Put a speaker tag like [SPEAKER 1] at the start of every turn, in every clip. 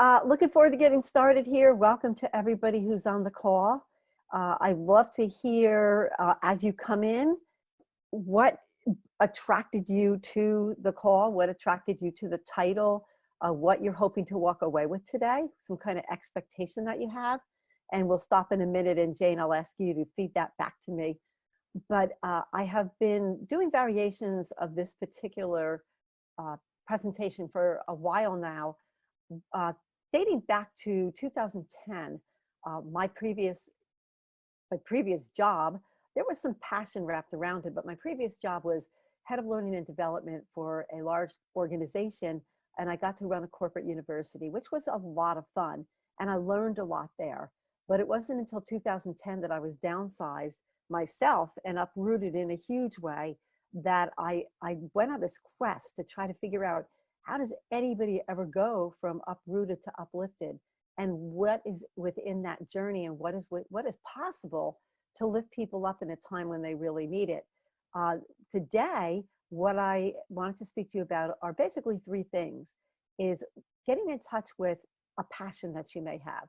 [SPEAKER 1] Looking forward to getting started here. Welcome to everybody who's on the call. I'd love to hear, as you come in, what attracted you to the call, what attracted you to the title, what you're hoping to walk away with today, some kind of expectation that you have. And we'll stop in a minute, and Jane, I'll ask you to feed that back to me. But I have been doing variations of this particular presentation for a while now, dating back to 2010. My previous job, there was some passion wrapped around it, but my previous job was head of learning and development for a large organization, and I got to run a corporate university, which was a lot of fun, and I learned a lot there. But it wasn't until 2010 that I was downsized myself and uprooted in a huge way that I went on this quest to try to figure out, how does anybody ever go from uprooted to uplifted, and what is within that journey, and what is possible to lift people up in a time when they really need it. Today, what I wanted to speak to you about are basically three things: is getting in touch with a passion that you may have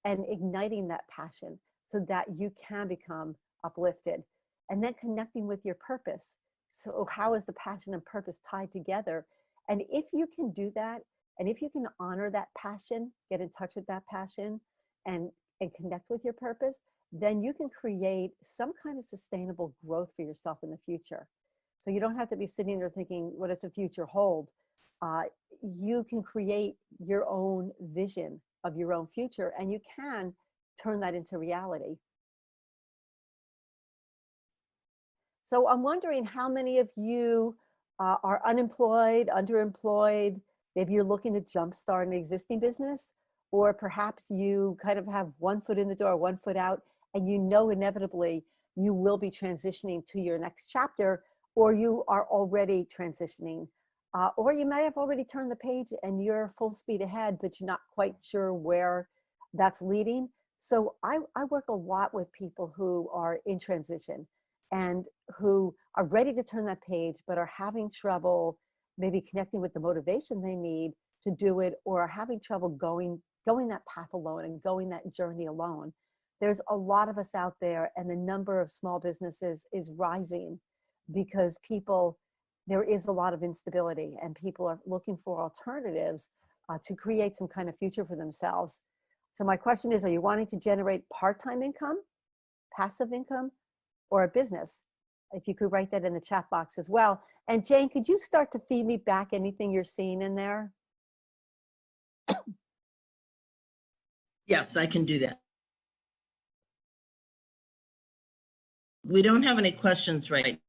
[SPEAKER 1] and igniting that passion so that you can become uplifted, and then connecting with your purpose. So how is the passion and purpose tied together? And if you can do that, and if you can honor that passion, get in touch with that passion, and connect with your purpose, then you can create some kind of sustainable growth for yourself in the future. So you don't have to be sitting there thinking, what does the future hold? You can create your own vision of your own future, and you can turn that into reality. So I'm wondering how many of you are unemployed, underemployed. Maybe you're looking to jumpstart an existing business, or perhaps you kind of have one foot in the door, one foot out, and you know inevitably you will be transitioning to your next chapter, or you are already transitioning, or you may have already turned the page and you're full speed ahead, but you're not quite sure where that's leading. So I work a lot with people who are in transition and who are ready to turn that page, but are having trouble maybe connecting with the motivation they need to do it, or are having trouble going that path alone and going that journey alone. There's a lot of us out there, and the number of small businesses is rising because there is a lot of instability, and people are looking for alternatives to create some kind of future for themselves. So my question is, are you wanting to generate part-time income, passive income, or a business? If you could write that in the chat box as well. And Jane, could you start to feed me back anything you're seeing in there?
[SPEAKER 2] Yes, I can do that. We don't have any questions, right?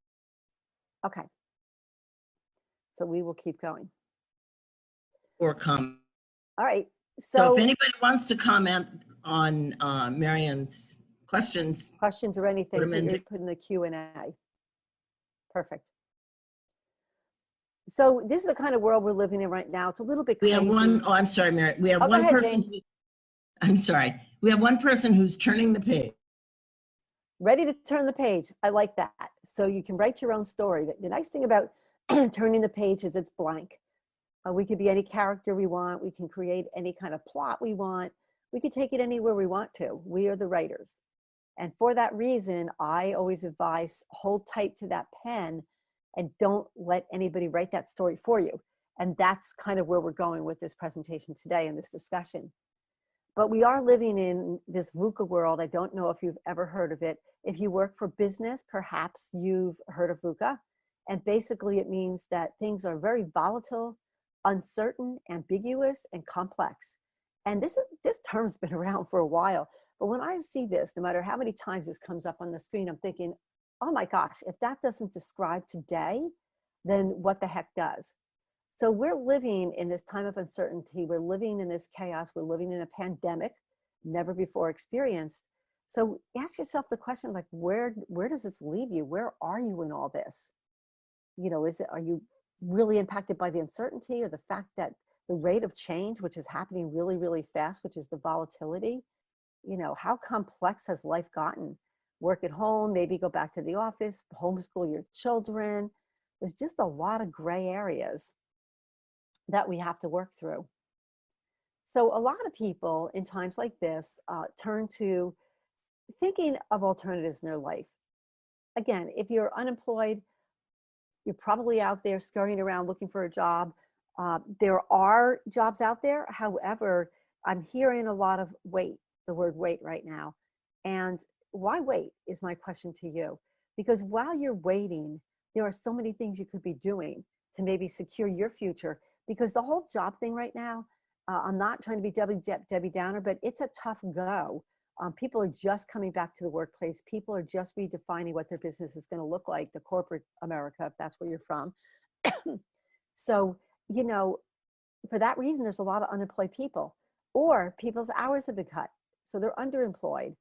[SPEAKER 1] Okay. So we will keep going.
[SPEAKER 2] Or comment.
[SPEAKER 1] All right.
[SPEAKER 2] So if anybody wants to comment on Marion's questions
[SPEAKER 1] or anything, put in the Q&A. Perfect. So this is the kind of world we're living in right now. It's a little bit crazy.
[SPEAKER 2] We have one, oh, I'm sorry, Marion. We have one person. I'm sorry. We have one person who's turning the page.
[SPEAKER 1] Ready to turn the page. I like that. So you can write your own story. The nice thing about turning the page is it's blank. We could be any character we want. We can create any kind of plot we want. We could take it anywhere we want to. We are the writers. And for that reason, I always advise, hold tight to that pen and don't let anybody write that story for you. And that's kind of where we're going with this presentation today and this discussion. But we are living in this VUCA world. I don't know if you've ever heard of it. If you work for business, perhaps you've heard of VUCA. And basically it means that things are very volatile, uncertain, ambiguous, and complex. And this term's been around for a while. But when I see this, no matter how many times this comes up on the screen, I'm thinking, oh my gosh, if that doesn't describe today, then what the heck does? So we're living in this time of uncertainty. We're living in this chaos. We're living in a pandemic, never before experienced. So ask yourself the question, like, where does this leave you? Where are you in all this? You know, are you really impacted by the uncertainty, or the fact that the rate of change, which is happening really, really fast, which is the volatility? You know, how complex has life gotten? Work at home, maybe go back to the office, homeschool your children. There's just a lot of gray areas that we have to work through. So a lot of people in times like this turn to thinking of alternatives in their life. Again, if you're unemployed, you're probably out there scurrying around looking for a job. There are jobs out there. However, I'm hearing a lot of wait, the word wait right now. And why wait is my question to you. Because while you're waiting, there are so many things you could be doing to maybe secure your future. Because the whole job thing right now, I'm not trying to be Debbie Downer, but it's a tough go. People are just coming back to the workplace. People are just redefining what their business is going to look like, the corporate America, if that's where you're from. So, you know, for that reason, there's a lot of unemployed people, or people's hours have been cut. So they're underemployed.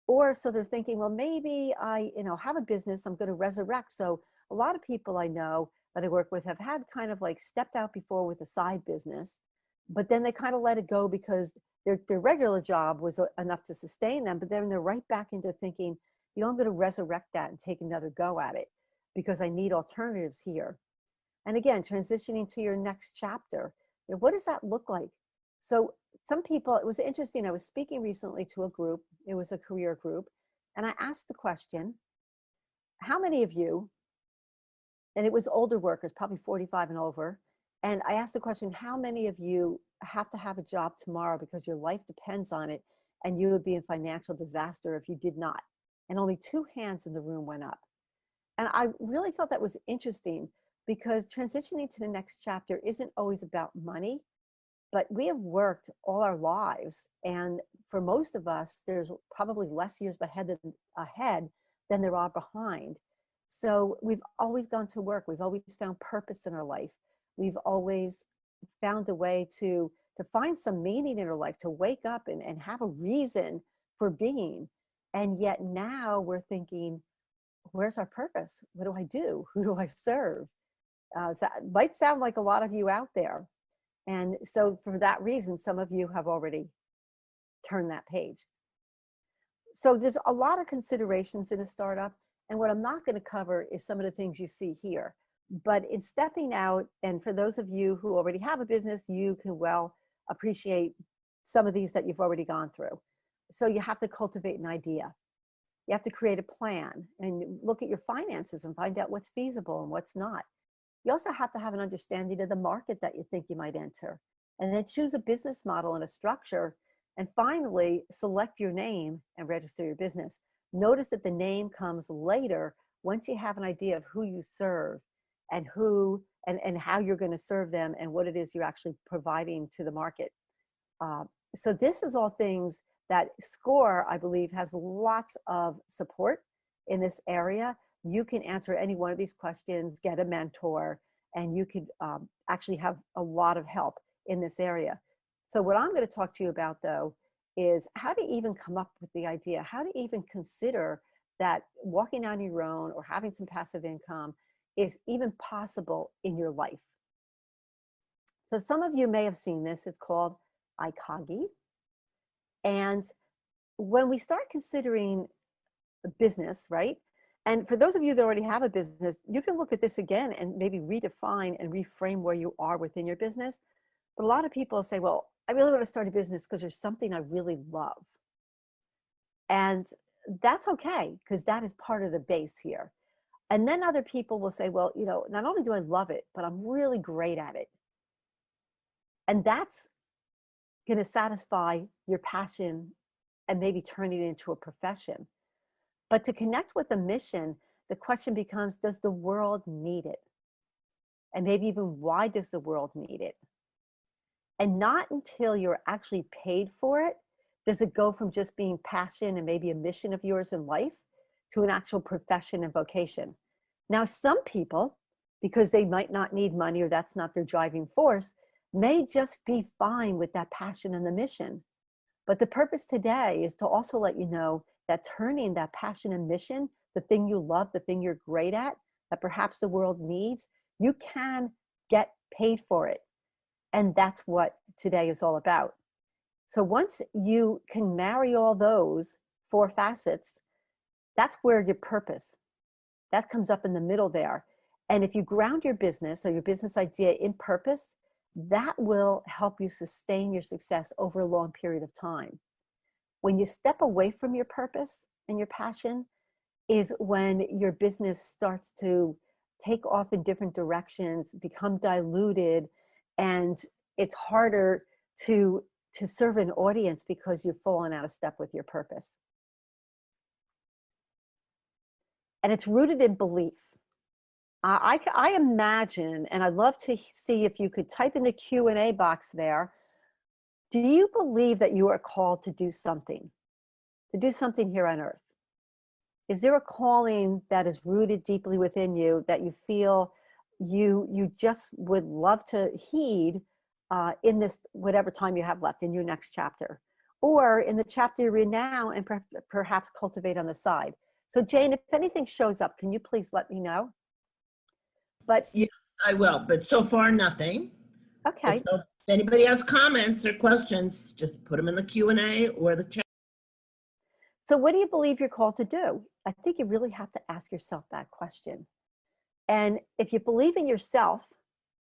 [SPEAKER 1] Or so they're thinking, well, maybe I, have a business I'm going to resurrect. So a lot of people I know that I work with have had kind of like stepped out before with a side business, but then they kind of let it go because their regular job was enough to sustain them. But then they're right back into thinking, I'm going to resurrect that and take another go at it because I need alternatives here. And again, transitioning to your next chapter, what does that look like? So some people, it was interesting. I was speaking recently to a group. It was a career group. And I asked the question, how many of you, and it was older workers, probably 45 and over. And I asked the question, how many of you have to have a job tomorrow because your life depends on it and you would be in financial disaster if you did not? And only 2 hands in the room went up. And I really thought that was interesting because transitioning to the next chapter isn't always about money, but we have worked all our lives. And for most of us, there's probably less years ahead than there are behind. So we've always gone to work. We've always found purpose in our life. We've always found a way to find some meaning in our life, to wake up and have a reason for being. And yet now we're thinking, where's our purpose? What do I do? Who do I serve? So it might sound like a lot of you out there. And so for that reason, some of you have already turned that page. So there's a lot of considerations in a startup. And what I'm not going to cover is some of the things you see here. But in stepping out, and for those of you who already have a business, you can well appreciate some of these that you've already gone through. So you have to cultivate an idea. You have to create a plan and look at your finances and find out what's feasible and what's not. You also have to have an understanding of the market that you think you might enter, and then choose a business model and a structure. And finally, select your name and register your business. Notice that the name comes later once you have an idea of who you serve and and how you're going to serve them and what it is you're actually providing to the market. So this is all things that SCORE, I believe, has lots of support in this area. You can answer any one of these questions, get a mentor, and you could actually have a lot of help in this area. So what I'm going to talk to you about, though, is how to even come up with the idea, how to even consider that walking on your own or having some passive income is even possible in your life. So some of you may have seen this. It's called Ikagi. And when we start considering a business, right? And for those of you that already have a business, you can look at this again and maybe redefine and reframe where you are within your business. But a lot of people say, well, I really want to start a business because there's something I really love. And that's okay, because that is part of the base here. And then other people will say, well, not only do I love it, but I'm really great at it. And that's going to satisfy your passion and maybe turn it into a profession. But to connect with a mission, the question becomes, does the world need it? And maybe even, why does the world need it? And not until you're actually paid for it, does it go from just being passion and maybe a mission of yours in life to an actual profession and vocation. Now, some people, because they might not need money or that's not their driving force, may just be fine with that passion and the mission. But the purpose today is to also let you know that turning that passion and mission, the thing you love, the thing you're great at, that perhaps the world needs, you can get paid for it. And that's what today is all about. So once you can marry all those 4 facets, that's where your purpose, that comes up in the middle there. And if you ground your business or your business idea in purpose, that will help you sustain your success over a long period of time. When you step away from your purpose and your passion is when your business starts to take off in different directions, become diluted, and it's harder to serve an audience because you've fallen out of step with your purpose. And it's rooted in belief. I imagine, and I'd love to see if you could type in the Q&A box there, do you believe that you are called to do something here on earth? Is there a calling that is rooted deeply within you that you feel you just would love to heed in this, whatever time you have left in your next chapter, or in the chapter you're in now, and perhaps cultivate on the side? So Jane, if anything shows up, can you please let me know? But
[SPEAKER 2] yes, I will, but so far nothing.
[SPEAKER 1] Okay.
[SPEAKER 2] So if anybody has comments or questions, just put them in the Q&A or the chat.
[SPEAKER 1] So what do you believe you're called to do? I think you really have to ask yourself that question. And if you believe in yourself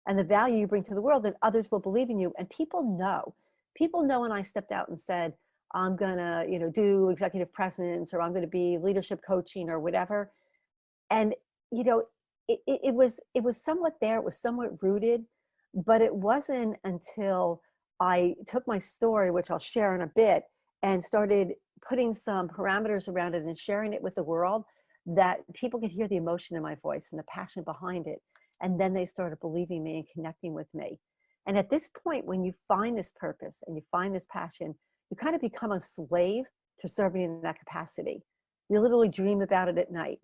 [SPEAKER 1] and the value you bring to the world, then others will believe in you. And people know. People know when I stepped out and said, I'm gonna, do executive presence, or I'm gonna be leadership coaching or whatever. And, it was somewhat there, it was somewhat rooted, but it wasn't until I took my story, which I'll share in a bit, and started putting some parameters around it and sharing it with the world, that people could hear the emotion in my voice and the passion behind it. And then they started believing me and connecting with me. And at this point, when you find this purpose and you find this passion, you kind of become a slave to serving in that capacity. You literally dream about it at night.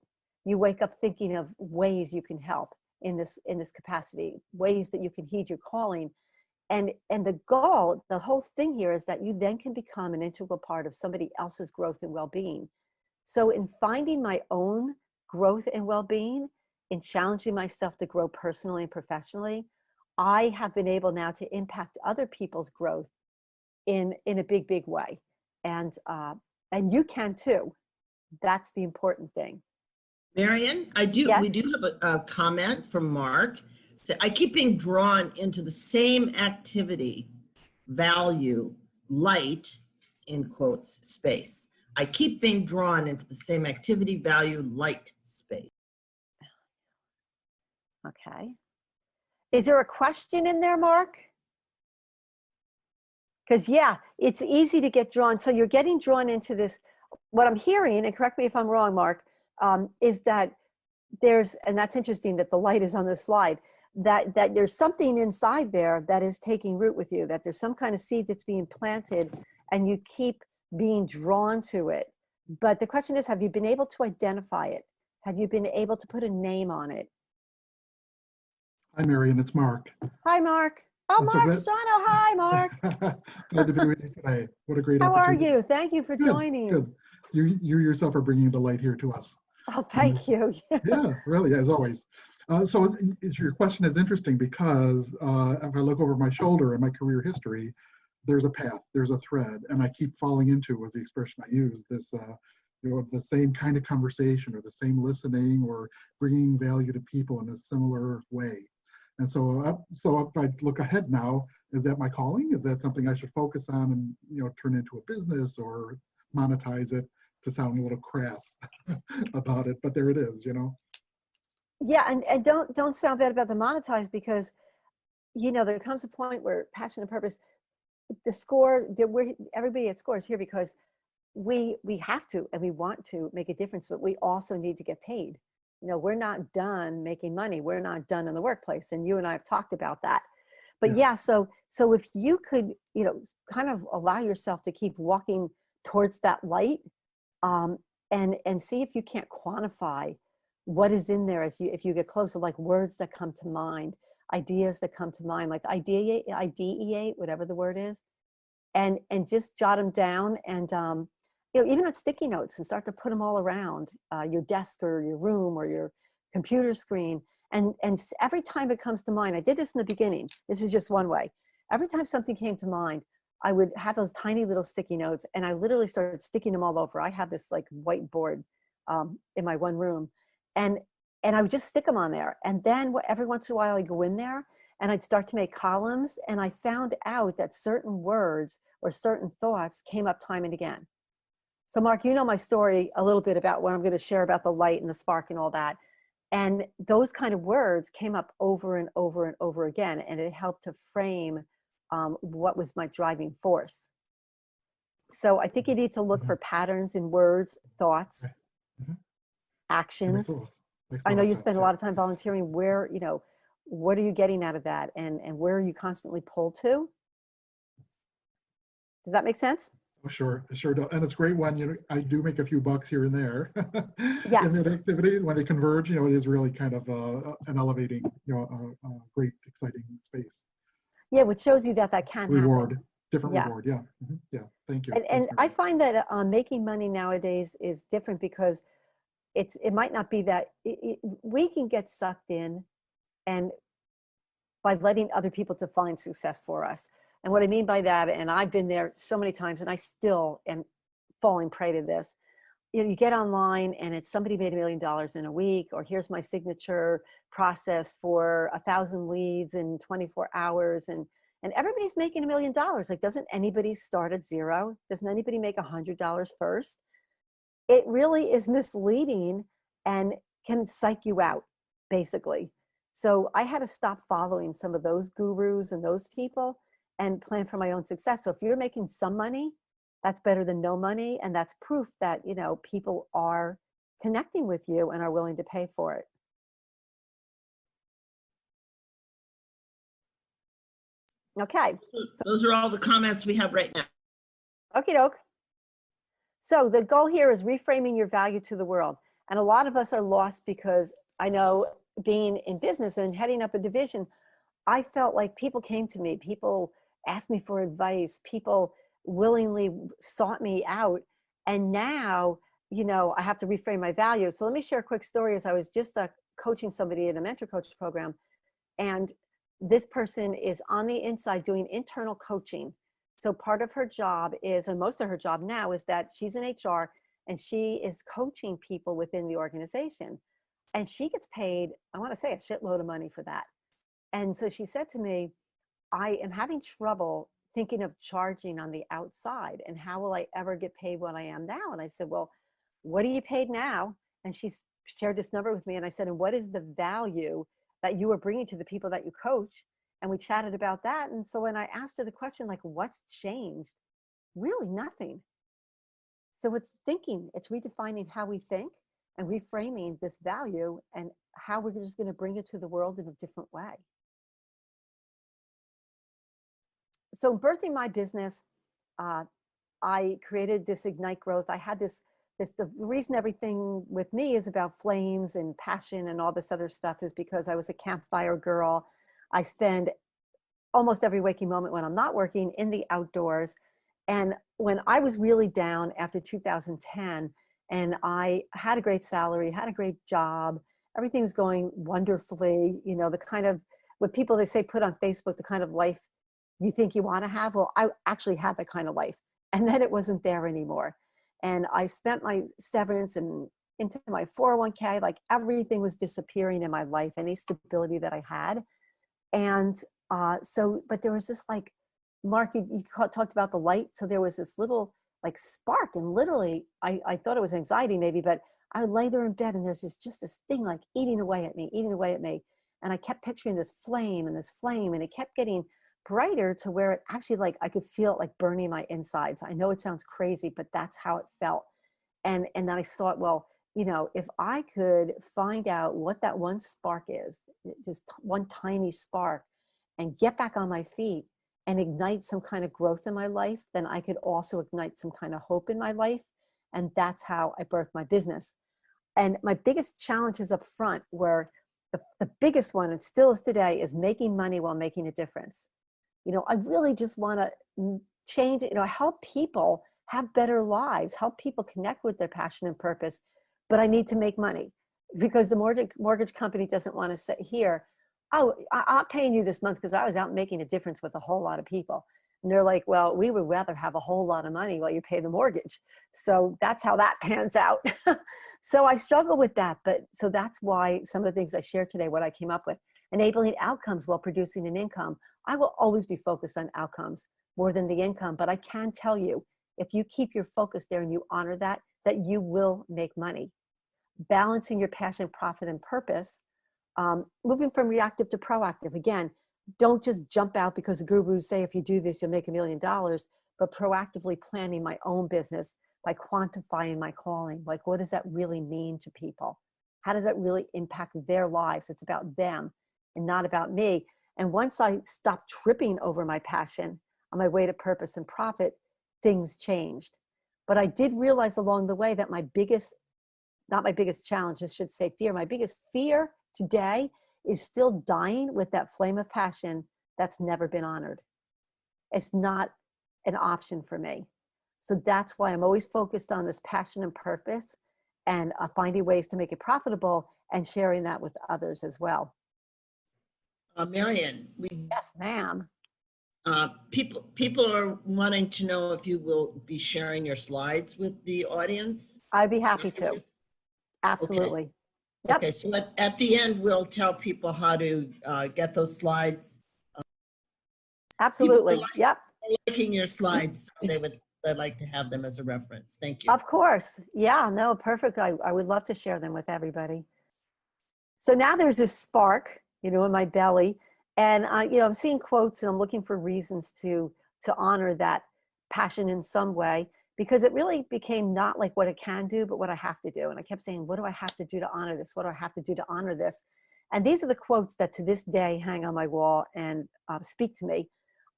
[SPEAKER 1] You wake up thinking of ways you can help in this capacity, ways that you can heed your calling. And the goal, the whole thing here, is that you then can become an integral part of somebody else's growth and well-being. So in finding my own growth and well-being, in challenging myself to grow personally and professionally, I have been able now to impact other people's growth in a big, big way. And you can too. That's the important thing.
[SPEAKER 2] Marion,
[SPEAKER 1] Yes?
[SPEAKER 2] we do have a comment from Mark. So I keep being drawn into the same activity, value, light, in quotes, space. I keep being drawn into the same activity, value, light, space.
[SPEAKER 1] Okay. Is there a question in there, Mark? Because yeah, it's easy to get drawn. So you're getting drawn into this. What I'm hearing, and correct me if I'm wrong, Mark, is that and that's interesting that the light is on this slide, that there's something inside there that is taking root with you, that there's some kind of seed that's being planted and you keep being drawn to it. But the question is, have you been able to identify it? Have you been able to put a name on it?
[SPEAKER 3] Hi, Marion, it's Mark.
[SPEAKER 1] Hi, Mark. Oh, Mark Strano. Hi, Mark.
[SPEAKER 3] Glad to be with you today. What a great
[SPEAKER 1] How
[SPEAKER 3] opportunity.
[SPEAKER 1] are you? Thank you for joining.
[SPEAKER 3] Good. You yourself are bringing the light here to us.
[SPEAKER 1] Oh, thank you.
[SPEAKER 3] Yeah, really, as always. So your question is interesting because if I look over my shoulder in my career history, there's a path, there's a thread, and I keep falling into, was the expression I used, this, the same kind of conversation or the same listening or bringing value to people in a similar way. And so if I look ahead now, is that my calling? Is that something I should focus on and turn into a business or monetize it, to sound a little crass about it? But there it is,
[SPEAKER 1] Yeah, and don't sound bad about the monetize, because there comes a point where passion and purpose, everybody at SCORE is here because we have to and we want to make a difference, but we also need to get paid. We're not done making money. We're not done in the workplace. And you and I have talked about that. But yeah, so if you could, kind of allow yourself to keep walking towards that light, and see if you can't quantify what is in there if you get closer, like words that come to mind, ideas that come to mind, like ideate, whatever the word is, and just jot them down, and even on sticky notes, and start to put them all around your desk or your room or your computer screen. And every time it comes to mind, I did this in the beginning. This is just one way. Every time something came to mind, I would have those tiny little sticky notes, and I literally started sticking them all over. I have this like whiteboard in my one room, and I would just stick them on there. And then every once in a while I go in there and I'd start to make columns, and I found out that certain words or certain thoughts came up time and again. So Mark, you know my story a little bit about what I'm going to share about the light and the spark and all that. And those kind of words came up over and over and over again, and it helped to frame what was my driving force. So I think you need to look for patterns in words, thoughts,
[SPEAKER 3] Mhm. It
[SPEAKER 1] actions.
[SPEAKER 3] makes a
[SPEAKER 1] I
[SPEAKER 3] lot
[SPEAKER 1] know
[SPEAKER 3] of
[SPEAKER 1] you
[SPEAKER 3] sense,
[SPEAKER 1] spend a
[SPEAKER 3] yeah.
[SPEAKER 1] lot of time volunteering. Where, you know, what are you getting out of that, and where are you constantly pulled to? Does that make sense?
[SPEAKER 3] Oh, sure, it sure does. And it's great when, I do make a few bucks here and there in
[SPEAKER 1] Yes.
[SPEAKER 3] that activity. When they converge, it is really kind of an elevating, great, exciting space.
[SPEAKER 1] Yeah, which shows you that that can happen.
[SPEAKER 3] Reward, different
[SPEAKER 1] Yeah.
[SPEAKER 3] reward, yeah. Yeah, thank you.
[SPEAKER 1] And
[SPEAKER 3] Thanks,
[SPEAKER 1] I
[SPEAKER 3] Mary.
[SPEAKER 1] find that making money nowadays is different because it might not be that we can get sucked in, and by letting other people define success for us. And what I mean by that, and I've been there so many times, and I still am falling prey to this. You get online and it's somebody made $1 million in a week, or here's my signature process for 1,000 leads in 24 hours. And everybody's making $1 million. Like, doesn't anybody start at zero? Doesn't anybody make $100 first? It really is misleading and can psych you out, basically. So I had to stop following some of those gurus and those people and plan for my own success. So if you're making some money, that's better than no money. And that's proof that, people are connecting with you and are willing to pay for it. Okay.
[SPEAKER 2] Those are all the comments we have right now.
[SPEAKER 1] Okie doke. So the goal here is reframing your value to the world. And a lot of us are lost because I know, being in business and heading up a division, I felt like people came to me, people asked me for advice, people willingly sought me out. And now, I have to reframe my value. So let me share a quick story. As I was just coaching somebody in a mentor coach program, and this person is on the inside doing internal coaching. So part of her job is, and most of her job now, is that she's in HR and she is coaching people within the organization. And she gets paid, I want to say, a shitload of money for that. And so she said to me, I am having trouble thinking of charging on the outside, and how will I ever get paid what I am now? And I said, well, what are you paid now? And she shared this number with me, and I said, and what is the value that you are bringing to the people that you coach? And we chatted about that. And so when I asked her the question, like, what's changed? Really nothing. So it's thinking, it's redefining how we think and reframing this value and how we're just going to bring it to the world in a different way. So birthing my business, I created this Ignite Growth. I had the reason everything with me is about flames and passion and all this other stuff is because I was a campfire girl. I spend almost every waking moment when I'm not working in the outdoors. And when I was really down after 2010, and I had a great salary, had a great job, everything was going wonderfully, the kind of, what people, they say, put on Facebook, the kind of life you think you want to have. Well, I actually had that kind of life. And then it wasn't there anymore. And I spent my severance and into my 401k, like everything was disappearing in my life, any stability that I had. And but there was this, like, Mark, you talked about the light. So there was this little like spark, and literally I thought it was anxiety maybe, but I would lay there in bed and there's just this thing like eating away at me. And I kept picturing this flame, and it kept getting brighter to where it actually, like, I could feel it like burning my insides. I know it sounds crazy, but that's how it felt. And then I thought, well, if I could find out what that one spark is, just one tiny spark, and get back on my feet and ignite some kind of growth in my life, then I could also ignite some kind of hope in my life. And that's how I birthed my business. And my biggest challenges up front were the biggest one, and still is today, is making money while making a difference. I really just want to change it, help people have better lives, help people connect with their passion and purpose, but I need to make money because the mortgage company doesn't want to sit here, oh, I'm paying you this month because I was out making a difference with a whole lot of people. And they're like, well, we would rather have a whole lot of money while you pay the mortgage. So that's how that pans out. So I struggle with that. But so that's why some of the things I shared today, what I came up with. enabling outcomes while producing an income. I will always be focused on outcomes more than the income, but I can tell you, if you keep your focus there and you honor that, that you will make money. Balancing your passion, profit, and purpose, moving from reactive to proactive. Again, don't just jump out because the gurus say if you do this, you'll make $1 million, but proactively planning my own business by quantifying my calling. Like, what does that really mean to people? How does that really impact their lives? It's about them and not about me. And once I stopped tripping over my passion on my way to purpose and profit, things changed. But I did realize along the way that my biggest, not my biggest challenge, I should say fear, my biggest fear today is still dying with that flame of passion that's never been honored. It's not an option for me. So that's why I'm always focused on this passion and purpose, and finding ways to make it profitable and sharing that with others as well.
[SPEAKER 2] Marian,
[SPEAKER 1] Yes, ma'am.
[SPEAKER 2] people are wanting to know if you will be sharing your slides with the audience.
[SPEAKER 1] I'd be happy to. Absolutely.
[SPEAKER 2] Okay.
[SPEAKER 1] Yep.
[SPEAKER 2] Okay, so at the end, we'll tell people how to get those slides.
[SPEAKER 1] Absolutely. Yep.
[SPEAKER 2] Liking your slides, so they'd like to have them as a reference. Thank you.
[SPEAKER 1] Of course. Yeah, no, perfect. I would love to share them with everybody. So now there's this spark, you know, in my belly, and you know, I'm seeing quotes and I'm looking for reasons to honor that passion in some way, because it really became not like what I can do, but what I have to do. And I kept saying, what do I have to do to honor this? What do I have to do to honor this? And these are the quotes that to this day hang on my wall and speak to me.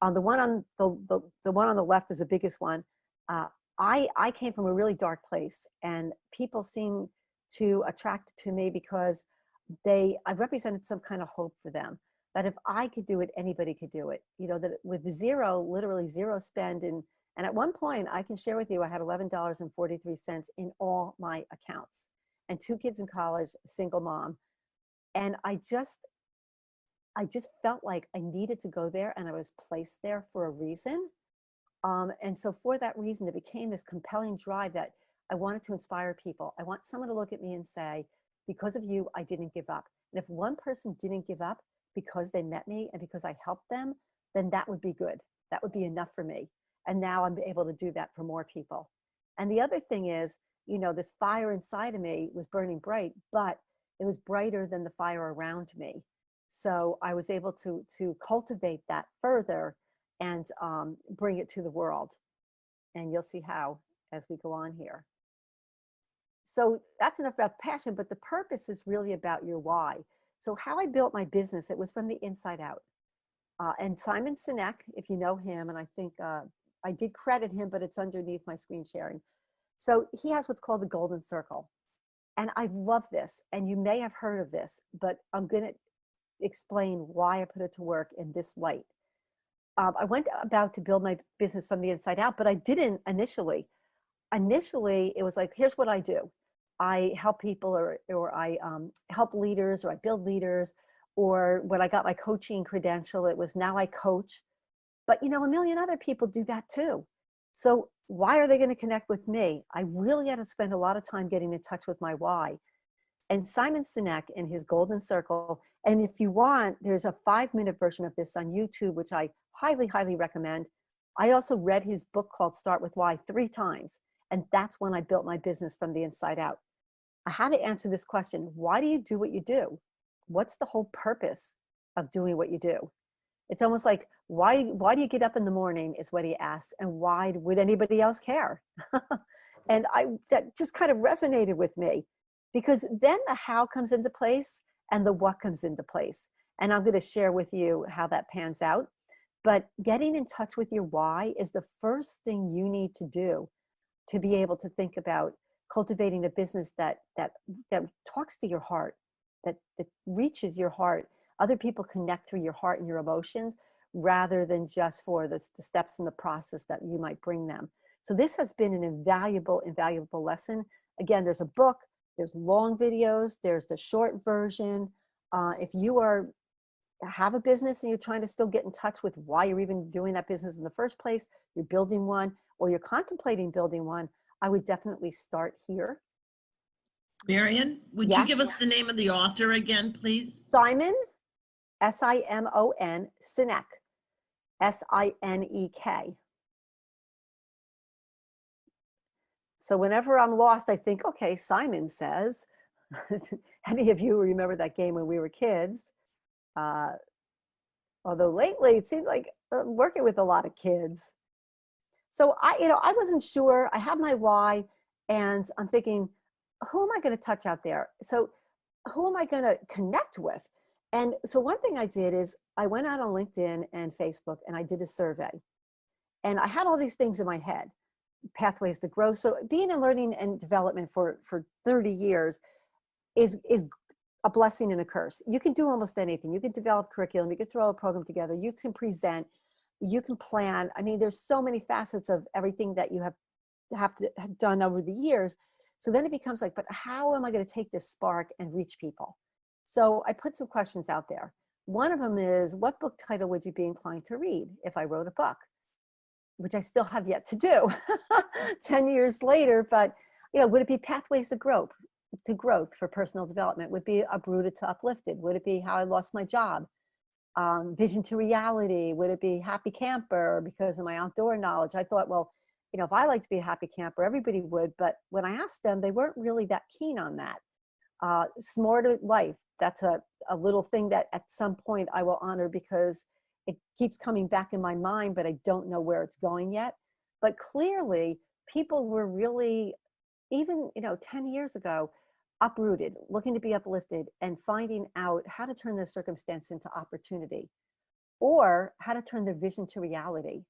[SPEAKER 1] The one on the one on the left is the biggest one. I came from a really dark place, and people seem to attract to me because I represented some kind of hope for them, that if I could do it, anybody could do it. You know, that with zero, literally zero spend. And at one point, I can share with you, I had $11.43 in all my accounts, and 2 kids in college, a single mom. And I just felt like I needed to go there, and I was placed there for a reason. And so for that reason, it became this compelling drive that I wanted to inspire people. I want someone to look at me and say, because of you, I didn't give up. And if one person didn't give up because they met me and because I helped them, then that would be good. That would be enough for me. And now I'm able to do that for more people. And the other thing is, you know, this fire inside of me was burning bright, but it was brighter than the fire around me. So I was able to cultivate that further and bring it to the world. And you'll see how as we go on here. So that's enough about passion, but the purpose is really about your why. So how I built my business, it was from the inside out. And Simon Sinek, if you know him, and I think I did credit him, but it's underneath my screen sharing. So he has what's called the golden circle. And I love this, and you may have heard of this, but I'm gonna explain why I put it to work in this light. I went about to build my business from the inside out, but I didn't initially. Initially, it was like, here's what I do. I help people, or I help leaders, or I build leaders, or when I got my coaching credential, it was now I coach. But you know, a million other people do that too. So why are they going to connect with me? I really had to spend a lot of time getting in touch with my why. And Simon Sinek in his Golden Circle, and if you want, there's a 5-minute version of this on YouTube, which I highly, highly recommend. I also read his book called Start With Why 3 times. And that's when I built my business from the inside out. I had to answer this question. Why do you do what you do? What's the whole purpose of doing what you do? It's almost like, why do you get up in the morning is what he asks. And why would anybody else care? And that just kind of resonated with me, because then the how comes into place and the what comes into place. And I'm going to share with you how that pans out. But getting in touch with your why is the first thing you need to do to be able to think about cultivating a business that talks to your heart, that reaches your heart. Other people connect through your heart and your emotions, rather than just for the steps in the process that you might bring them. So this has been an invaluable lesson. Again, there's a book, there's long videos, there's the short version. If you have a business and you're trying to still get in touch with why you're even doing that business in the first place, you're building one, or you're contemplating building one, I would definitely start here.
[SPEAKER 2] Marian, would you give us the name of the author again, please?
[SPEAKER 1] Simon S-I-M-O-N, Sinek, S-I-N-E-K. So whenever I'm lost, I think, okay, Simon says, any of you remember that game when we were kids? Uh, although lately it seems like I'm working with a lot of kids. So I wasn't sure. I have my why, and I'm thinking, who am I going to touch out there? So who am I going to connect with? And so one thing I did is I went out on LinkedIn and Facebook and I did a survey. And I had all these things in my head, pathways to growth. So being in learning and development for 30 years is a blessing and a curse. You can do almost anything. You can develop curriculum, you can throw a program together, you can present, you can plan. I mean, there's so many facets of everything that you have to have done over the years. So then it becomes like, but how am I going to take this spark and reach people? So I put some questions out there. One of them is, what book title would you be inclined to read if I wrote a book? Which I still have yet to do 10 years later, but would it be Pathways to Growth for personal development? Would it be Uprooted to Uplifted? Would it be How I Lost My Job? Vision to Reality? Would it be Happy Camper because of my outdoor knowledge? I thought, well, if I like to be a happy camper, everybody would. But when I asked them, they weren't really that keen on that. Smarter Life, that's a little thing that at some point I will honor because it keeps coming back in my mind, but I don't know where it's going yet. But clearly, people were really, even 10 years ago, uprooted, looking to be uplifted, and finding out how to turn their circumstance into opportunity, or how to turn their vision to reality.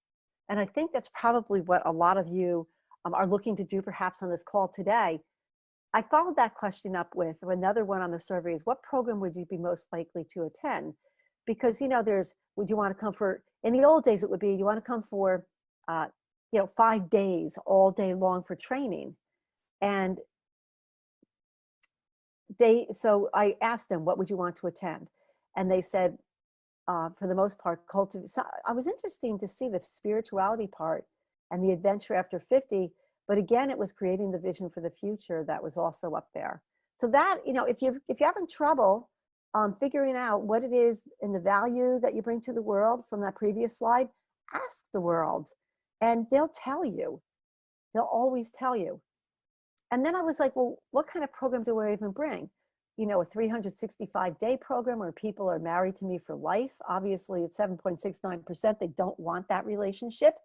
[SPEAKER 1] And I think that's probably what a lot of you are looking to do perhaps on this call today. I followed that question up with another one on the survey is, what program would you be most likely to attend? Because, would you want to come for, in the old days, it would be, you want to come for, 5 days, all day long for training. And so I asked them, what would you want to attend? And they said, for the most part, so I was interested to see the spirituality part and the adventure after 50, but again, it was creating the vision for the future that was also up there. So that, if you're having trouble figuring out what it is in the value that you bring to the world from that previous slide, ask the world and they'll tell you. They'll always tell you. And then I was like, well, what kind of program do I even bring? A 365-day program where people are married to me for life. Obviously, at 7.69%, they don't want that relationship.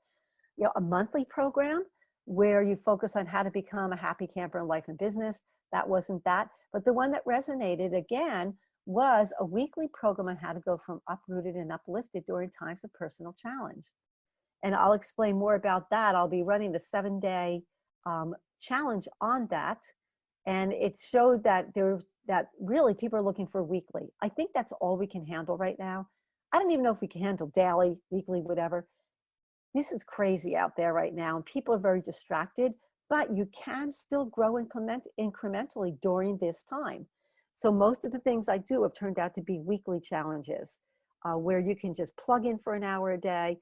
[SPEAKER 1] A monthly program where you focus on how to become a happy camper in life and business. That wasn't that. But the one that resonated, again, was a weekly program on how to go from uprooted and uplifted during times of personal challenge. And I'll explain more about that. I'll be running the 7-day challenge on that. And it showed that really people are looking for weekly. I think that's all we can handle right now. I don't even know if we can handle daily, weekly, whatever. This is crazy out there right now, and people are very distracted, but you can still grow incrementally during this time. So most of the things I do have turned out to be weekly challenges where you can just plug in for an hour a day,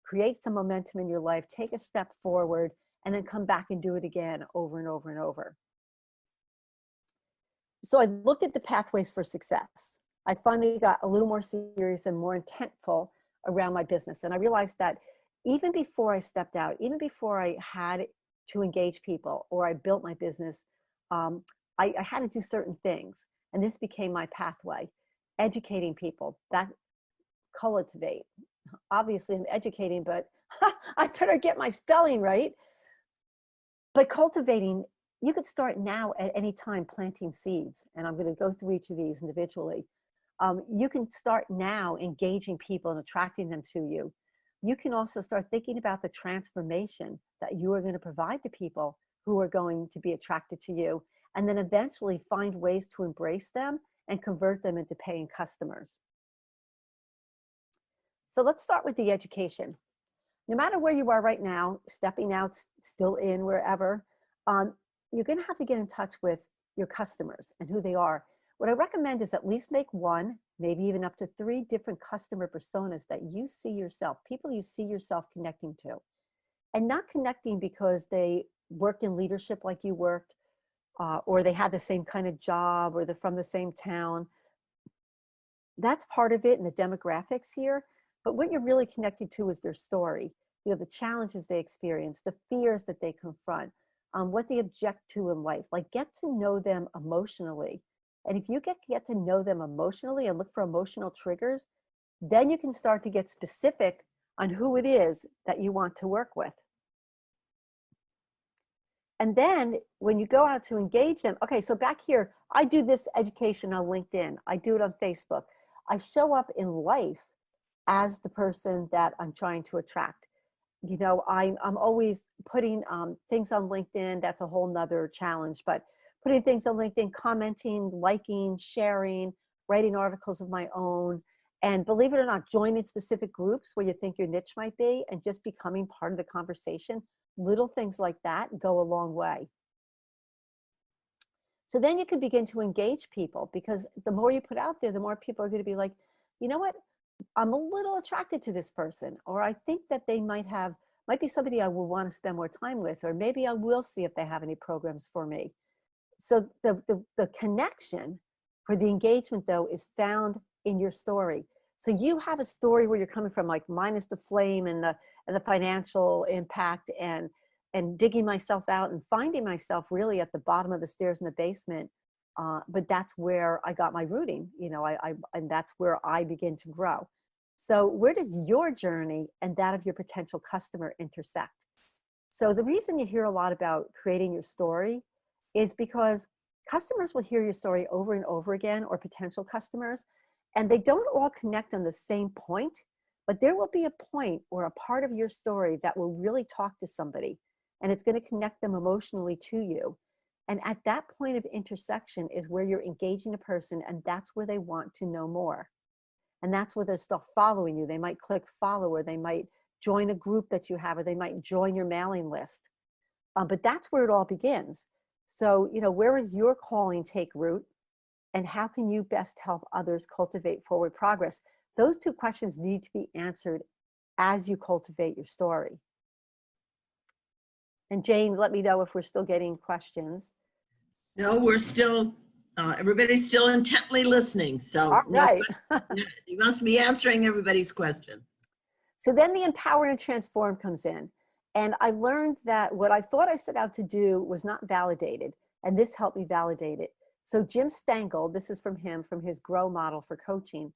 [SPEAKER 1] create some momentum in your life, take a step forward, and then come back and do it again over and over and over. So I looked at the pathways for success. I finally got a little more serious and more intentful around my business. And I realized that even before I stepped out, even before I had to engage people or I built my business, I had to do certain things. And this became my pathway. Educating people, that cultivate. Obviously I'm educating, but I better get my spelling right. But cultivating, you could start now at any time planting seeds. And I'm going to go through each of these individually. You can start now engaging people and attracting them to you. You can also start thinking about the transformation that you are going to provide to people who are going to be attracted to you, and then eventually find ways to embrace them and convert them into paying customers. So let's start with the education. No matter where you are right now, stepping out, still in, wherever, you're going to have to get in touch with your customers and who they are. What I recommend is at least make 1, maybe even up to 3 different customer personas that you see yourself, people you see yourself connecting to. And not connecting because they worked in leadership like you worked, or they had the same kind of job, or they're from the same town. That's part of it and the demographics here. But what you're really connected to is their story, the challenges they experience, the fears that they confront, what they object to in life. Like, get to know them emotionally. And if you get to know them emotionally and look for emotional triggers, then you can start to get specific on who it is that you want to work with. And then when you go out to engage them, okay, so back here, I do this education on LinkedIn. I do it on Facebook. I show up in life as the person that I'm trying to attract. I'm always putting things on LinkedIn. That's a whole nother challenge, but putting things on LinkedIn, commenting, liking, sharing, writing articles of my own, and believe it or not, joining specific groups where you think your niche might be and just becoming part of the conversation. Little things like that go a long way. So then you can begin to engage people, because the more you put out there, the more people are going to be like, you know what? I'm a little attracted to this person, or I think that they might be somebody I will want to spend more time with, or maybe I will see if they have any programs for me. So the connection for the engagement, though, is found in your story. So you have a story where you're coming from, like minus the flame and the financial impact and digging myself out and finding myself really at the bottom of the stairs in the basement. But that's where I got my rooting, and that's where I begin to grow. So where does your journey and that of your potential customer intersect? So the reason you hear a lot about creating your story is because customers will hear your story over and over again, or potential customers, and they don't all connect on the same point, but there will be a point or a part of your story that will really talk to somebody, and it's going to connect them emotionally to you. And at that point of intersection is where you're engaging a person, and that's where they want to know more. And that's where they'll start following you. They might click follow, or they might join a group that you have, or they might join your mailing list. But that's where it all begins. So, where is your calling take root, and how can you best help others cultivate forward progress? Those two questions need to be answered as you cultivate your story. And Jane, let me know if we're still getting questions.
[SPEAKER 2] No, we're still, everybody's still intently listening. So
[SPEAKER 1] All right.
[SPEAKER 2] You must be answering everybody's questions.
[SPEAKER 1] So then the empower and transform comes in. And I learned that what I thought I set out to do was not validated. And this helped me validate it. So Jim Stengel, this is from him, from his GROW model for coaching.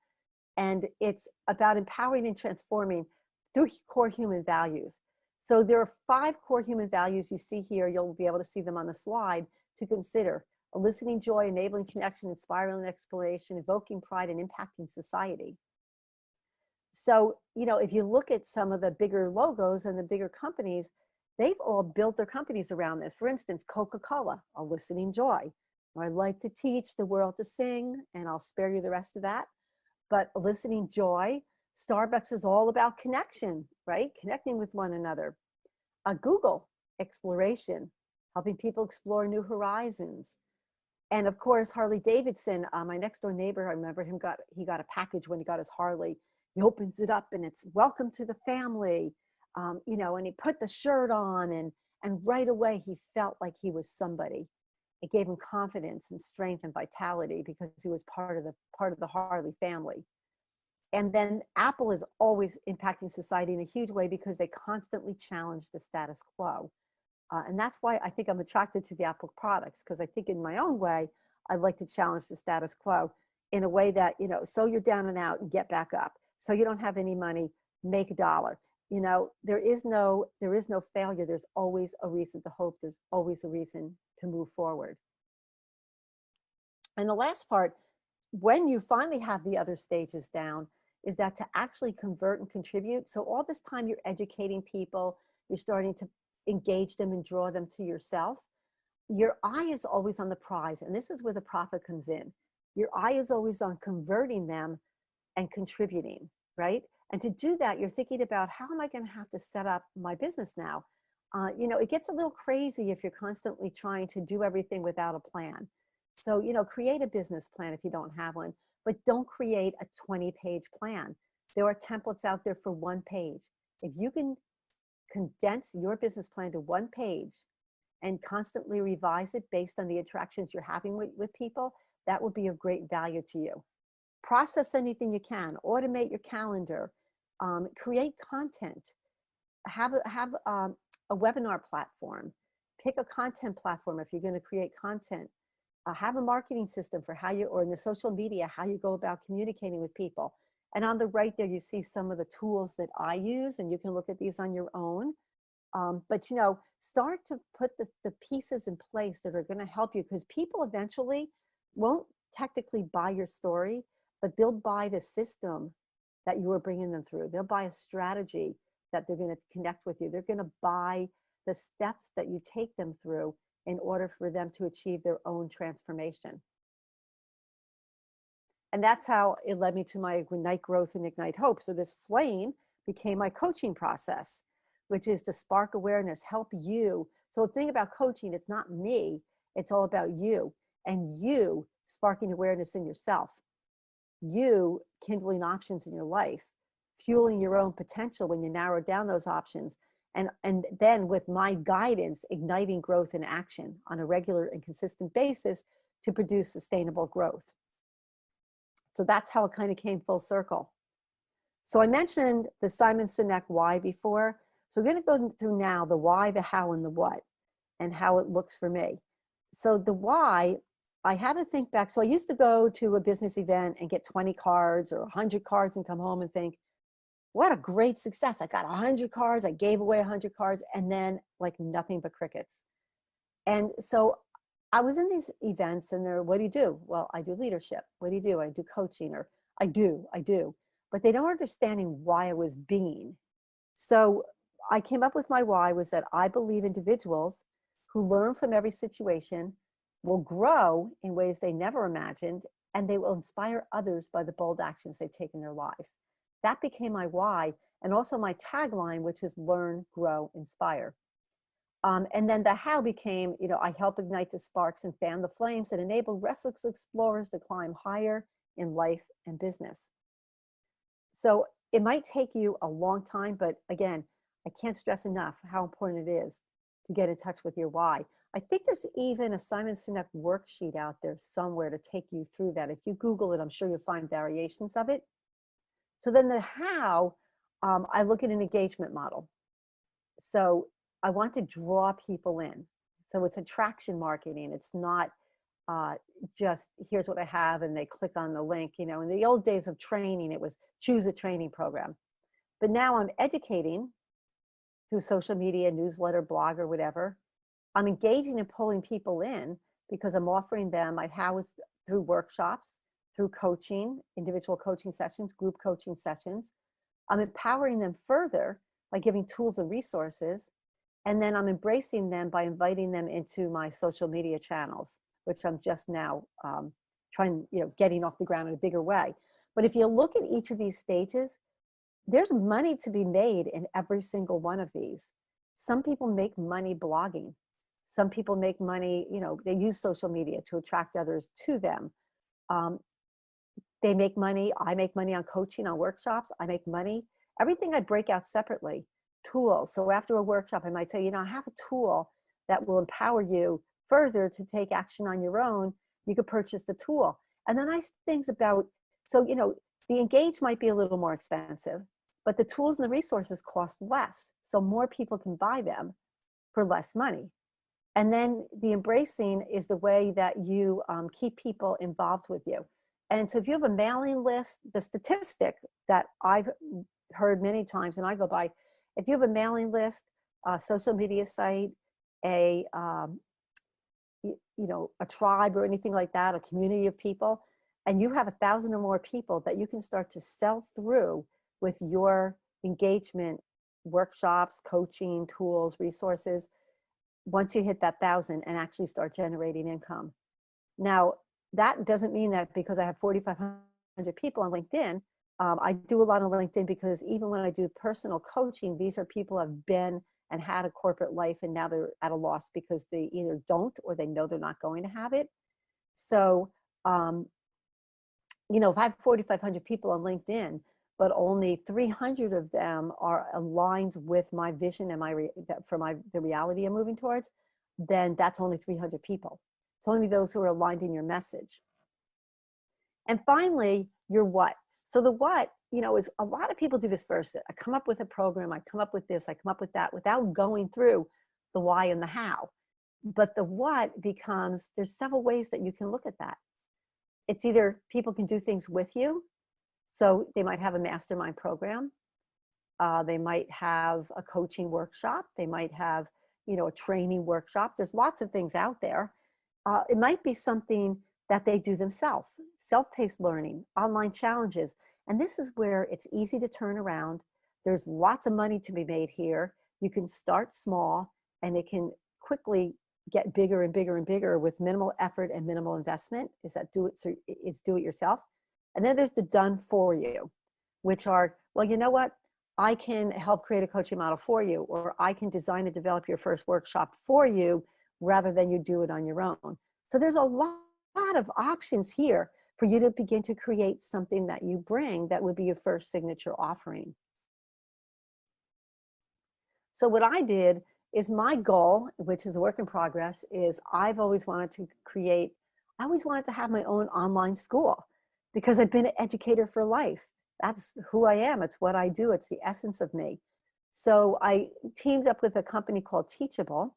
[SPEAKER 1] And it's about empowering and transforming through core human values. So there are 5 core human values you see here. You'll be able to see them on the slide to consider: eliciting joy, enabling connection, inspiring exploration, evoking pride, and impacting society. So, if you look at some of the bigger logos and the bigger companies, they've all built their companies around this. For instance, Coca-Cola, eliciting joy. I like to teach the world to sing, and I'll spare you the rest of that. But eliciting joy. Starbucks is all about connection, right? Connecting with one another. Google, exploration, helping people explore new horizons. And of course, Harley Davidson, my next door neighbor, I remember he got a package when he got his Harley. He opens it up and it's welcome to the family, and he put the shirt on, and right away he felt like he was somebody. It gave him confidence and strength and vitality because he was part of the Harley family. And then Apple is always impacting society in a huge way because they constantly challenge the status quo. And that's why I think I'm attracted to the Apple products, because I think in my own way, I'd like to challenge the status quo in a way that, so you're down and out and get back up. So you don't have any money, make $1. There is no failure. There's always a reason to hope. There's always a reason to move forward. And the last part, when you finally have the other stages down, is that to actually convert and contribute. So all this time you're educating people, you're starting to engage them and draw them to yourself. Your eye is always on the prize. And this is where the profit comes in. Your eye is always on converting them and contributing, right? And to do that, you're thinking about, how am I going to have to set up my business now? It gets a little crazy if you're constantly trying to do everything without a plan. So, create a business plan if you don't have one, but don't create a 20-page plan. There are templates out there for 1 page. If you can condense your business plan to 1 page and constantly revise it based on the interactions you're having with people, that will be of great value to you. process anything you can, automate your calendar, create content, have a webinar platform, pick a content platform if you're going to create content, have a marketing system for how you, or in the social media, how you go about communicating with people. And on the right there, you see some of the tools that I use, and you can look at these on your own. But, you know, start to put the pieces in place that are going to help you, because people eventually won't technically buy your story, but they'll buy the system that you are bringing them through. They'll buy a strategy that they're going to connect with you. They're going to buy the steps that you take them through in order for them to achieve their own transformation. And that's how it led me to my Ignite Growth and Ignite Hope. So this flame became my coaching process, which is to spark awareness, help you. So the thing about coaching, it's not me, it's all about you, and you sparking awareness in yourself, you kindling options in your life, fueling your own potential when you narrow down those options, and then with my guidance, igniting growth and action on a regular and consistent basis to produce sustainable growth. So that's how it kind of came full circle. So I mentioned the Simon Sinek why before. So we're going to go through now the why, the how, and the what, and how it looks for me. So the why, I had to think back. So I used to go to a business event and get 20 cards or 100 cards and come home and think, what a great success. I got 100 cards. I gave away 100 cards, and then like nothing but crickets. And so I was in these events, and they're, what do you do? Well, I do leadership. What do you do? I do coaching, or I do. But they don't understanding why I was being. So I came up with my why was that I believe individuals who learn from every situation will grow in ways they never imagined, and they will inspire others by the bold actions they take in their lives. That became my why, and also my tagline, which is learn, grow, inspire. And then the how became, you know, I help ignite the sparks and fan the flames that enable restless explorers to climb higher in life and business. So it might take you a long time, but again, I can't stress enough how important it is to get in touch with your why. I think there's even a Simon Sinek worksheet out there somewhere to take you through that. If you Google it, I'm sure you'll find variations of it. So then the how, I look at an engagement model. So I want to draw people in. So it's attraction marketing. It's not just here's what I have and they click on the link. You know, in the old days of training, it was choose a training program. But now I'm educating through social media, newsletter, blog, or whatever. I'm engaging and pulling people in because I'm offering them my how is through workshops, through coaching, individual coaching sessions, group coaching sessions. I'm empowering them further by giving tools and resources. And then I'm embracing them by inviting them into my social media channels, which I'm just now trying, you know, getting off the ground in a bigger way. But if you look at each of these stages, there's money to be made in every single one of these. Some people make money blogging. Some people make money, you know, they use social media to attract others to them. They make money. I make money on coaching, on workshops. I make money. Everything I break out separately. Tools. So after a workshop, I might say, you know, I have a tool that will empower you further to take action on your own. You could purchase the tool. And the nice things about, so, you know, the engage might be a little more expensive, but the tools and the resources cost less. So more people can buy them for less money. And then the embracing is the way that you keep people involved with you. And so if you have a mailing list, the statistic that I've heard many times and I go by, if you have a mailing list, a social media site, a tribe or anything like that, a community of people, and you have 1,000 or more people that you can start to sell through with your engagement, workshops, coaching, tools, resources, once you hit that 1,000 and actually start generating income. Now, that doesn't mean that because I have 4,500 people on LinkedIn, I do a lot on LinkedIn because even when I do personal coaching, these are people who have been and had a corporate life and now they're at a loss because they either don't or they know they're not going to have it. So, you know, if I have 4,500 people on LinkedIn, but only 300 of them are aligned with my vision and the reality I'm moving towards, then that's only 300 people. It's only those who are aligned in your message. And finally, your what. So the what, is a lot of people do this first. I come up with a program, I come up with this, I come up with that without going through the why and the how. But the what becomes, there's several ways that you can look at that. It's either people can do things with you. So they might have a mastermind program. They might have a coaching workshop. They might have, a training workshop. There's lots of things out there. It might be something that they do themselves, self-paced learning, online challenges. And this is where it's easy to turn around. There's lots of money to be made here. You can start small and it can quickly get bigger and bigger and bigger with minimal effort and minimal investment. It's do it yourself. And then there's the done for you, which are, well, you know what? I can help create a coaching model for you, or I can design and develop your first workshop for you rather than you do it on your own. So there's a lot of options here for you to begin to create something that you bring that would be your first signature offering. So what I did is, my goal, which is a work in progress, is I always wanted to have my own online school because I've been an educator for life. That's who I am. It's what I do. It's the essence of me. So I teamed up with a company called Teachable,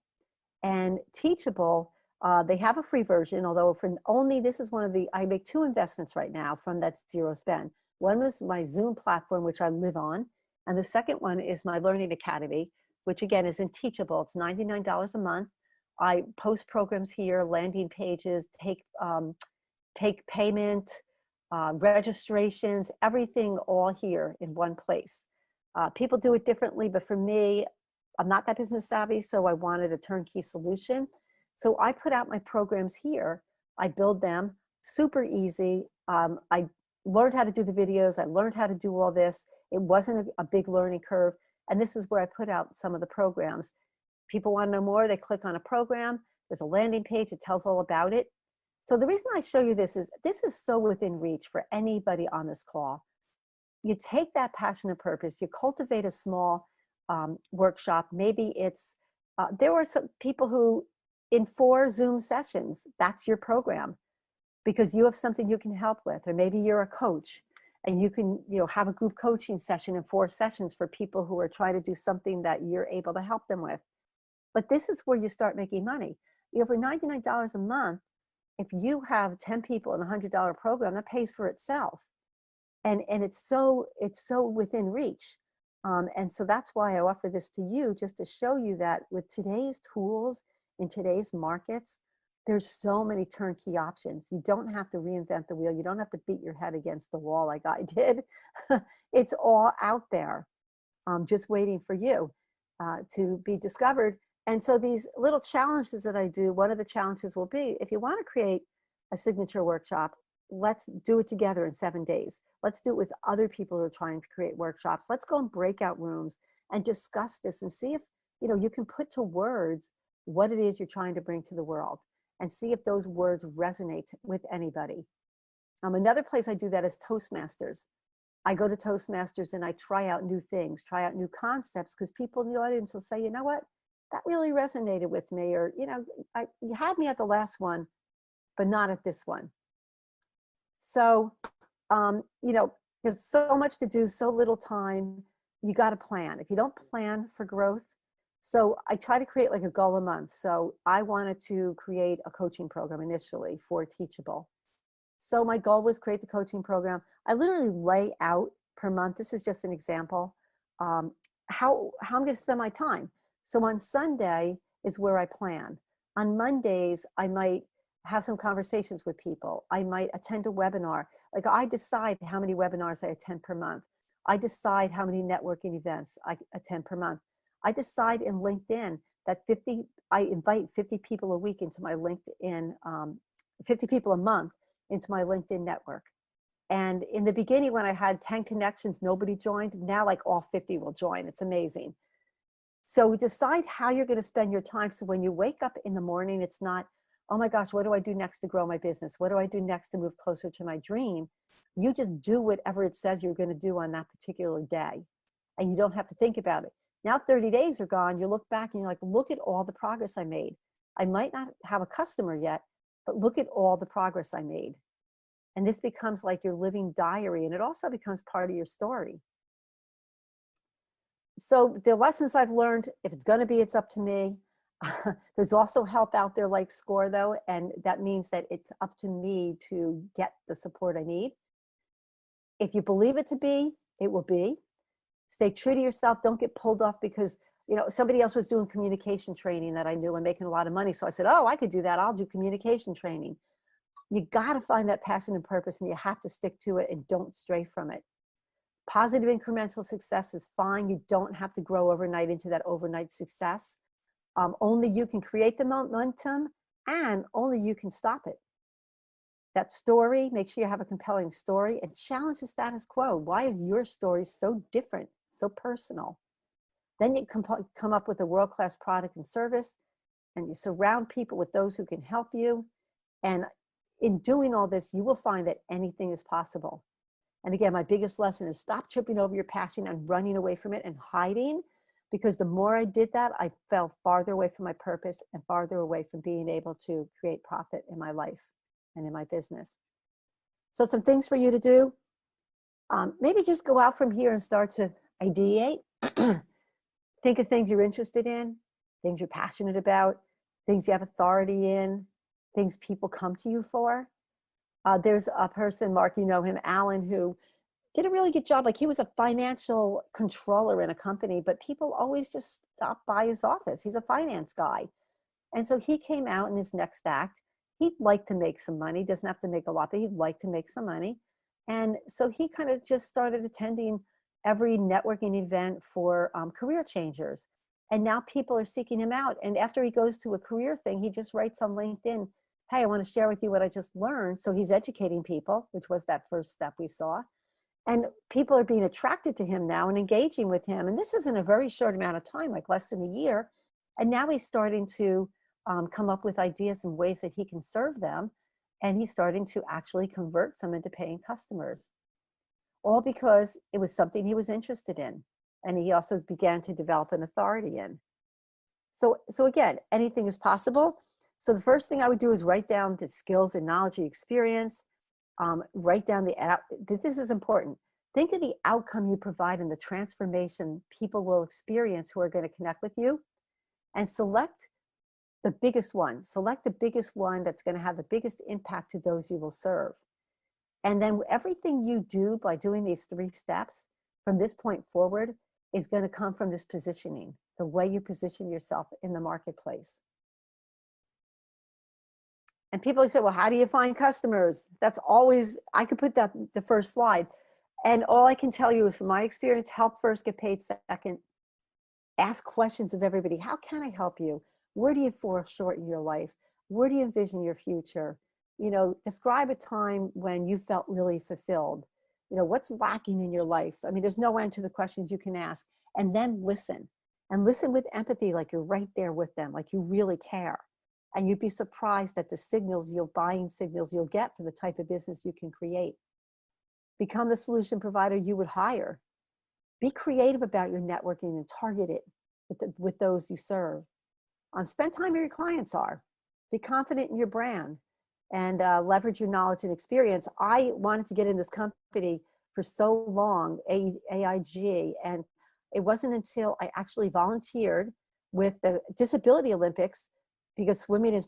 [SPEAKER 1] and Teachable, they have a free version, although this is I make 2 investments right now from that zero spend. One was my Zoom platform, which I live on. And the second one is my Learning Academy, which again is in Teachable. It's $99 a month. I post programs here, landing pages, take payment, registrations, everything all here in one place. People do it differently, but for me, I'm not that business savvy, so I wanted a turnkey solution. So I put out my programs here. I build them super easy. I learned how to do the videos. I learned how to do all this. It wasn't a big learning curve. And this is where I put out some of the programs. People want to know more, they click on a program. There's a landing page. It tells all about it. So the reason I show you this is so within reach for anybody on this call. You take that passion and purpose, you cultivate a small workshop. Maybe it's, there were some people who in 4 Zoom sessions, that's your program because you have something you can help with, or maybe you're a coach and you can, have a group coaching session in 4 sessions for people who are trying to do something that you're able to help them with. But this is where you start making money. For $99 a month, if you have 10 people in a $100 program, that pays for itself. And it's so within reach. And so that's why I offer this to you, just to show you that with today's tools in today's markets, there's so many turnkey options. You don't have to reinvent the wheel. You don't have to beat your head against the wall like I did. It's all out there, just waiting for you to be discovered. And so these little challenges that I do, one of the challenges will be, if you want to create a signature workshop, let's do it together in 7 days. Let's do it with other people who are trying to create workshops. Let's go in breakout rooms and discuss this and see if, you can put to words what it is you're trying to bring to the world and see if those words resonate with anybody. Another place I do that is Toastmasters. I go to Toastmasters and I try out new things, try out new concepts, because people in the audience will say, you know what, that really resonated with me, or, you had me at the last one, but not at this one. So, there's so much to do, so little time. You got to plan. If you don't plan for growth, so I try to create like a goal a month. So I wanted to create a coaching program initially for Teachable. So my goal was create the coaching program. I literally lay out per month. This is just an example, how I'm going to spend my time. So on Sunday is where I plan. On Mondays, I might have some conversations with people. I might attend a webinar. Like, I decide how many webinars I attend per month. I decide how many networking events I attend per month. I decide in LinkedIn that I invite 50 people a week into my LinkedIn, 50 people a month into my LinkedIn network. And in the beginning, when I had 10 connections, nobody joined. Now like all 50 will join. It's amazing. So decide how you're going to spend your time. So when you wake up in the morning, it's not, oh my gosh, what do I do next to grow my business? What do I do next to move closer to my dream? You just do whatever it says you're going to do on that particular day. And you don't have to think about it. Now 30 days are gone. You look back and you're like, look at all the progress I made. I might not have a customer yet, but look at all the progress I made. And this becomes like your living diary, and it also becomes part of your story. So the lessons I've learned, if it's going to be, it's up to me. There's also help out there like SCORE though, and that means that it's up to me to get the support I need. If you believe it to be, it will be. Stay true to yourself. Don't get pulled off because, you know, somebody else was doing communication training that I knew and making a lot of money. So I said, oh, I could do that. I'll do communication training. You got to find that passion and purpose, and you have to stick to it and don't stray from it. Positive incremental success is fine. You don't have to grow overnight into that overnight success. Only you can create the momentum, and only you can stop it. That story, make sure you have a compelling story and challenge the status quo. Why is your story so different, so personal? Then you come up with a world-class product and service, and you surround people with those who can help you. And in doing all this, you will find that anything is possible. And again, my biggest lesson is stop tripping over your passion and running away from it and hiding, because the more I did that, I fell farther away from my purpose and farther away from being able to create profit in my life and in my business. So some things for you to do. Maybe just go out from here and start to ideate. Think of things you're interested in, things you're passionate about, things you have authority in, things people come to you for. There's a person, Mark, you know him, Alan, who did a really good job. Like, he was a financial controller in a company, but people always just stopped by his office. He's a finance guy. And so he came out in his next act. He'd like to make some money, doesn't have to make a lot, but he'd like to make some money. And so he kind of just started attending every networking event for career changers. And now people are seeking him out. And after he goes to a career thing, he just writes on LinkedIn, hey, I want to share with you what I just learned. So he's educating people, which was that first step we saw. And people are being attracted to him now and engaging with him. And this is in a very short amount of time, like less than a year. And now he's starting to come up with ideas and ways that he can serve them. And he's starting to actually convert some into paying customers. All because it was something he was interested in. And he also began to develop an authority in. So again, anything is possible. So the first thing I would do is write down the skills and knowledge you experience. Write down this is important. Think of the outcome you provide and the transformation people will experience who are going to connect with you, and select the biggest one. Select the biggest one that's going to have the biggest impact to those you will serve. And then everything you do by doing these 3 steps from this point forward is going to come from this positioning, the way you position yourself in the marketplace. And people say, well, how do you find customers? That's always, I could put that the first slide. And all I can tell you is from my experience, help first, get paid second. Ask questions of everybody. How can I help you? Where do you fall short in your life? Where do you envision your future? You know, describe a time when you felt really fulfilled. You know, what's lacking in your life? I mean, there's no end to the questions you can ask. And then listen. And listen with empathy, like you're right there with them, like you really care. And you'd be surprised at the buying signals you'll get for the type of business you can create. Become the solution provider you would hire. Be creative about your networking and target it with those you serve. Spend time where your clients are. Be confident in your brand and leverage your knowledge and experience. I wanted to get in this company for so long, AIG, and it wasn't until I actually volunteered with the Disability Olympics, because swimming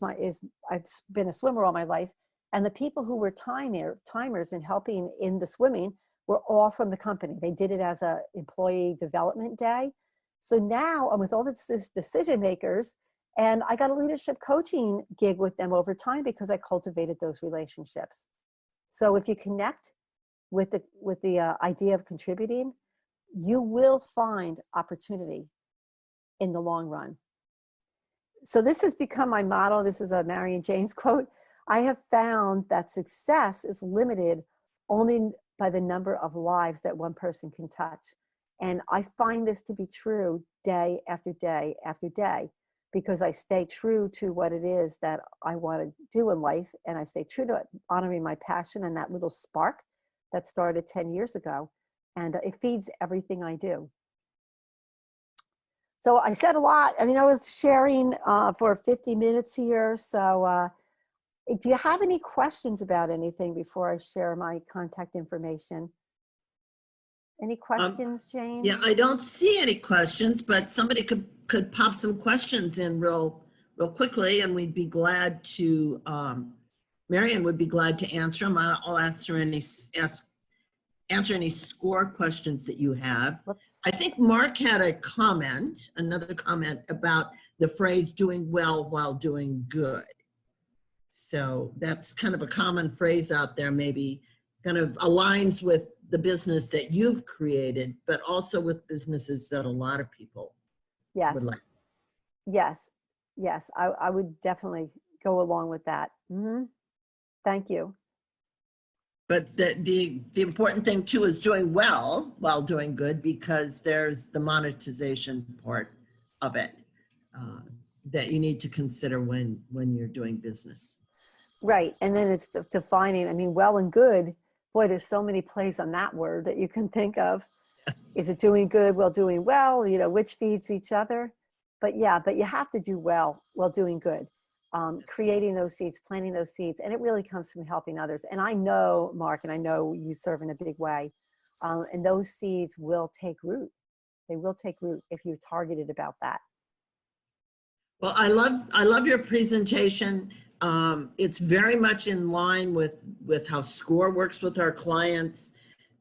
[SPEAKER 1] I've been a swimmer all my life. And the people who were timers and helping in the swimming were all from the company. They did it as a employee development day. So now I'm with all the decision makers, and I got a leadership coaching gig with them over time because I cultivated those relationships. So if you connect with the idea of contributing, you will find opportunity in the long run. So this has become my motto. This is a Marion James quote. I have found that success is limited only by the number of lives that one person can touch. And I find this to be true day after day after day, because I stay true to what it is that I want to do in life. And I stay true to it, honoring my passion and that little spark that started 10 years ago. And it feeds everything I do. So I said a lot. I mean, I was sharing for 50 minutes here. So Do you have any questions about anything before I share my contact information? Any questions, Jane?
[SPEAKER 2] Yeah, I don't see any questions, but somebody could pop some questions in real quickly, and we'd be glad to, Marion would be glad to answer them. I'll answer any score questions that you have.
[SPEAKER 1] Whoops.
[SPEAKER 2] I think Mark had another comment about the phrase doing well while doing good. So that's kind of a common phrase out there, maybe kind of aligns with the business that you've created, but also with businesses that a lot of people
[SPEAKER 1] Yes.
[SPEAKER 2] would like.
[SPEAKER 1] Yes. Yes. I would definitely go along with that. Thank you.
[SPEAKER 2] But the important thing too is doing well while doing good, because there's the monetization part of it that you need to consider when you're doing business.
[SPEAKER 1] Right. And then it's defining, I mean, well and good. Boy, there's so many plays on that word that you can think of. Is it doing good while doing well? You know, which feeds each other? But yeah, but you have to do well while doing good. Creating those seeds, planting those seeds, and it really comes from helping others. And I know, Mark, and I know you serve in a big way, and those seeds will take root. They will take root if you're targeted about that.
[SPEAKER 2] Well, I love your presentation. It's very much in line with how SCORE works with our clients.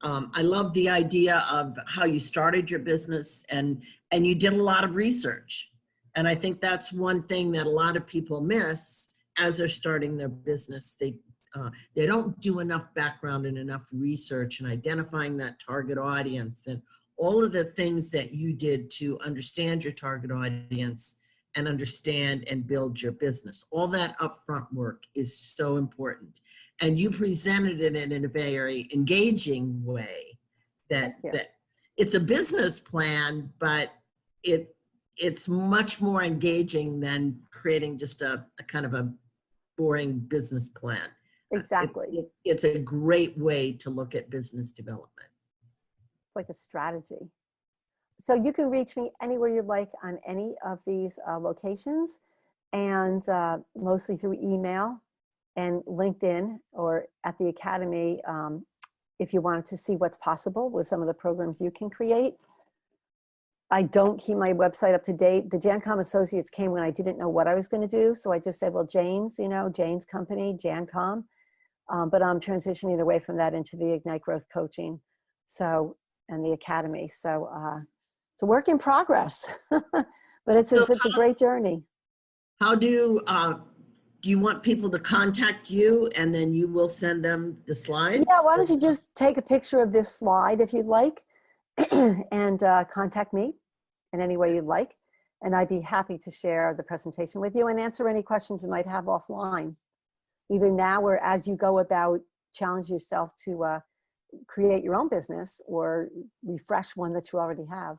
[SPEAKER 2] I love the idea of how you started your business, and you did a lot of research. And I think that's one thing that a lot of people miss as they're starting their business. They don't do enough background and enough research and identifying that target audience and all of the things that you did to understand your target audience and understand and build your business. All that upfront work is so important. And you presented it in a very engaging way that it's a business plan, but it's much more engaging than creating just a kind of a boring business plan.
[SPEAKER 1] Exactly.
[SPEAKER 2] It's a great way to look at business development.
[SPEAKER 1] It's like a strategy. So you can reach me anywhere you'd like on any of these locations, and mostly through email and LinkedIn, or at the Academy if you wanted to see what's possible with some of the programs you can create. I don't keep my website up to date. The Jancom Associates came when I didn't know what I was going to do. So I just said, well, Jane's company, Jancom. But I'm transitioning away from that into the Ignite Growth Coaching. So, and the Academy. So it's a work in progress, but it's a great journey.
[SPEAKER 2] How do you want people to contact you, and then you will send them the slides?
[SPEAKER 1] Yeah, why don't you just take a picture of this slide if you'd like, and contact me in any way you'd like. And I'd be happy to share the presentation with you and answer any questions you might have offline, either now or as you go about challenge yourself to create your own business or refresh one that you already have.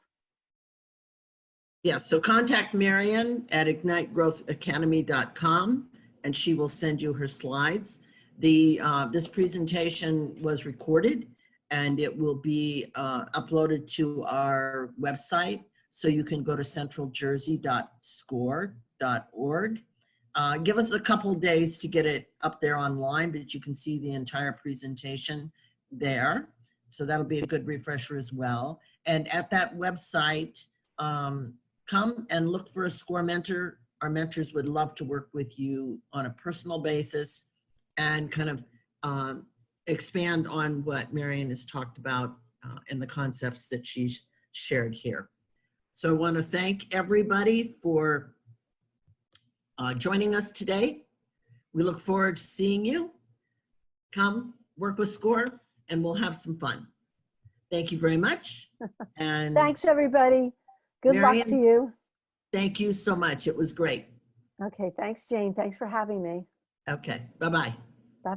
[SPEAKER 2] Yeah, so contact Marion at ignitegrowthacademy.com, and she will send you her slides. This presentation was recorded, and it will be uploaded to our website. So you can go to centraljersey.score.org. Give us a couple days to get it up there online, but you can see the entire presentation there. So that'll be a good refresher as well. And at that website, come and look for a SCORE mentor. Our mentors would love to work with you on a personal basis and kind of expand on what Marion has talked about and the concepts that she's shared here. So I want to thank everybody for joining us today. We look forward to seeing you. Come work with SCORE and we'll have some fun. Thank you very much. And
[SPEAKER 1] thanks, everybody. Good
[SPEAKER 2] Marion,
[SPEAKER 1] luck to you.
[SPEAKER 2] Thank you so much. It was great.
[SPEAKER 1] Okay, thanks, Jane. Thanks for having me.
[SPEAKER 2] Okay, bye-bye.
[SPEAKER 1] Bye-bye.